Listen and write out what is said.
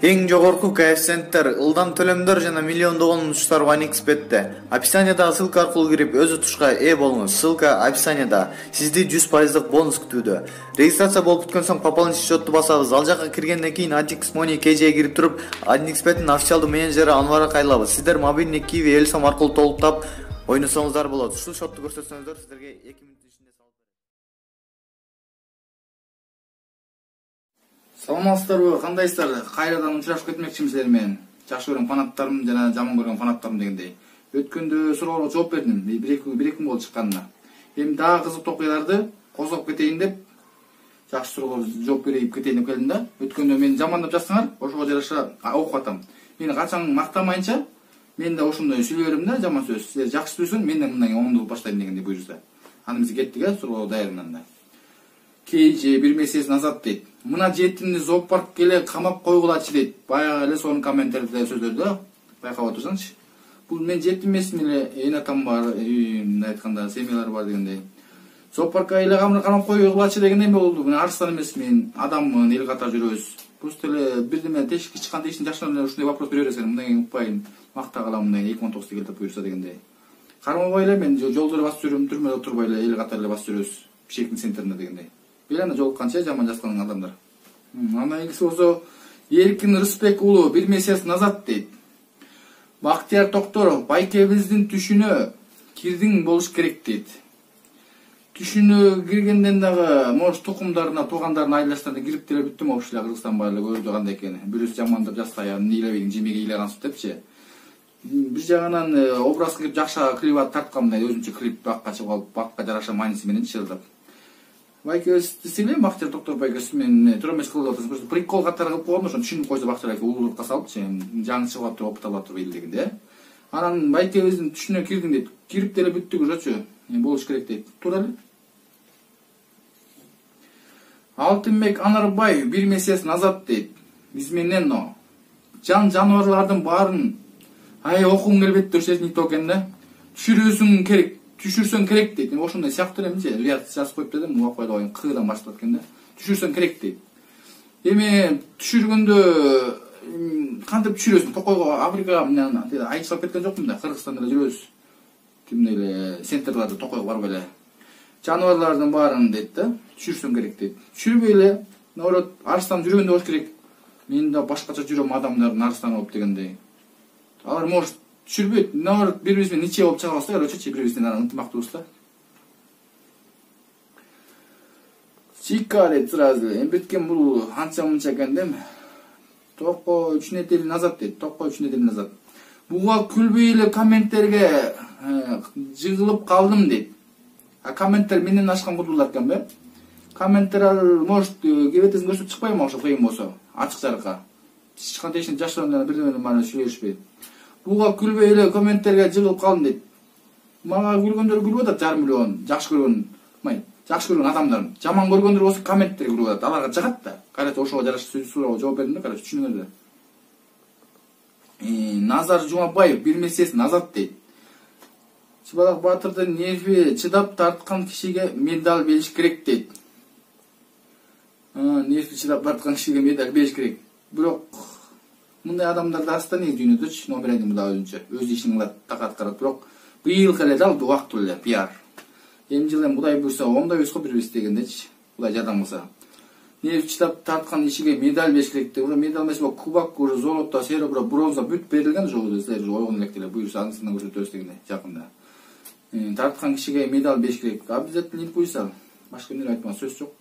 Эң жогорку коэффициенттер, ылдам төлөмдөр жана миллиондогон унуштар OneXBet'те. Описаниядагы ссылка аркылуу кирип өз утушка ээ болуңуз. Ссылка описанияда. Сизди 100% бонус күтүүдө. Регистрация болуп бүткөн соң пополнить счетту басабыз. Ал жакка киргенден кийин Adix Money KJ'ге кирип туруп, OneXBet'ин официалдуу менеджери Анварга кайрылабыз. Сиздер мобильный Kiwi эл сом аркылуу толуктап ойносоңуздар болот. Ушул счетту көрсөтсөңүздөр сиздерге 2 мүнөт ичинде салып берет. Саламатсыздарбы, кандайсыздар? Кайрадан учурашып кетмекчимин силер менен. Жакшы көргөн фанаттарым жана жаман көргөн фанаттарым дегендей. Өткөндө суроолорго жооп бердим. Бир эки күн болду чыкканына. Эми дагы кызыктуу окуяларды козгоп кетейин деп, жакшы суроолорго жооп берип кетейин деп келдим да. Өткөндө мени жамандап жатсаңар, ошого жараша окуп атам. Мени качан мактамайынча, мен да ошондой сүйлөй берем да, жаман сөз. Силер жакшы сүйлөсөң, мен да мындан кийин оңдуп баштайм дегендей буйрса. Аны биз кеттик, суроолор даярынан да. KJ 1 месяц назад дейт. Мына жетимди зоопаркка эле камап койгулачы дейт. Баягы эле сонун комменттерде сөздөрдө байкап отурсаңчы. Бул мен жетим эмесмин эле, эне атам бар, мындай айтканда семьялар бар дегендей. Зоопаркка эле камап койгулачы деген эме болду. Мен арстан эмесмин, адаммын, эл катар жүрөбүз. Просто эле бирдеме тешикке чыкканда ишин жакшынан эле ушундай вопрос бере бересиң, мындан кийин укпайм, макта калам мындан 2019-да келип буйрса дегендей. Кармабай эле мен жолдорду басып жүрөм, түрмөдө отурбай эле эл катар эле басып жүрөбүз. Пишектин центринде дегендей. Белана жолукканча жаман жаскан адамдар. Андан кийинкиси болсо Эркин Рысбек уулу 1 месяц назад дейт. Бактияр Токторов байкебиздин түшүнө кирдиң болуш керек дейт. Түшүнө киргенден дагы может тукумдарына, туугандарына айлаштарына кирип деле бүттүм ошол Кыргызстан баары көрдү кандай экенин. Бирөөсү жамандап жатса, нилебейин жемеге ыйланып депчи. Бир жагынан образга кирип жакшы клип тарткан, өзүнчө клип бакка чыгып алып, бакка жараша майнысы менен чырдап. Байкебиз десең эле Бактияр Токтор байкебиз мен тура эмес кылып атасың. Просто прикол катары кылып койгон, ошону түшүнүп койсо Бактияр айка уулукка салыпчы, жаңы чыгып атып, опыт алып атып элдегенде. Анан байкебиздин түшүнө кирдиң дейт. Кирип деле бүттүк ошочу. Болуш керек дейт. Туура эле. Алтынбек Анарбай 1 месяц назад дейт. Биз менен жаныбарлардын баарын окугуң келбейт деп сөзүн айтып экен да. Түшүрсөң керек дейт. Ошондой сыяктуу эмчи, ряд жазып коюп дедим, окуй койгон, кыдан баштап экен да. Түшүрсөң керек дейт. Эми түшүргөндө кантип түшүрөсүң? Токойго Африкага менен айчылып кеткен жокмун да, Кыргызстанда эле жүрөбүз. Кимдей эле центрларда Токойго барып эле жаныбарлардын баарын дейт да, түшүрсөң керек дейт. Түшүрбөй эле, наоборот, арстан жүргөндө болуш керек. Мен да башкача жүрөм адамдардын арстаны болуп дегендей. Алар может түшүрбөйт, наоборот, бири-бирибиз менен ниче болуп чыга алсак, ошочу бири-бирибизден ынтымактуубуз да. Чика дейт сразу. Эмбеткен бул анча-мынча экен дем. Токко 3 неделя назад дейт. Токко 3 неделя назад. Буга күлбөй эле комменттерге жыгылып калдым дейт. Комменттер менен ашкан кудулар экен бе? Комменттер может кебетесин көрсөтүп чыкпайбы ошо кыйын болсо, ачык жарыкка. Чыкканда ишин жашырандан бирден мана сүйлөшпөйт. Буга күлбөй эле комменттерге жыгылып калдым дейт. Мага күлгөндөр күлүп атат 5 миллион, жакшы көргөн адамдар. Жаман көргөндөр болсо комменттерге күлүп атат. Аларга жагат да. Карачы ошого жараша суроого жооп бердим да, карачы түшүнүңөр да. Назар Жумабаев 1 месяц назад дейт. Чыбалак Батырдын нерви чыдап тарткан кишиге медаль бериш керек дейт. Нерви чыдап тарткан кишиге медаль бериш керек. Бирок мындай адамдар да аста не дүйнөдөчү, номер 1 да өзүнчө. Өз ишин кылат, такат карат. Бирок быйыл эле дал убактылуу эле пиар. Эми жылы Кудай буйрса, оңдойбуз го бири-бирибиз дегендечи. Кудай жардам кылса. Нерви чыдап тарткан ишиге медаль бериш керек деп. Медаль эмес, кубок, золото, серебро, бронза бүт берилген жолу силер ойгон элек деле буйрса аңсынан көрсөтөбүз дегенде жакында. Тарткан кишиге медаль бериш керек. Обязательно буйрса, башка эмне айтпаган сөз жок.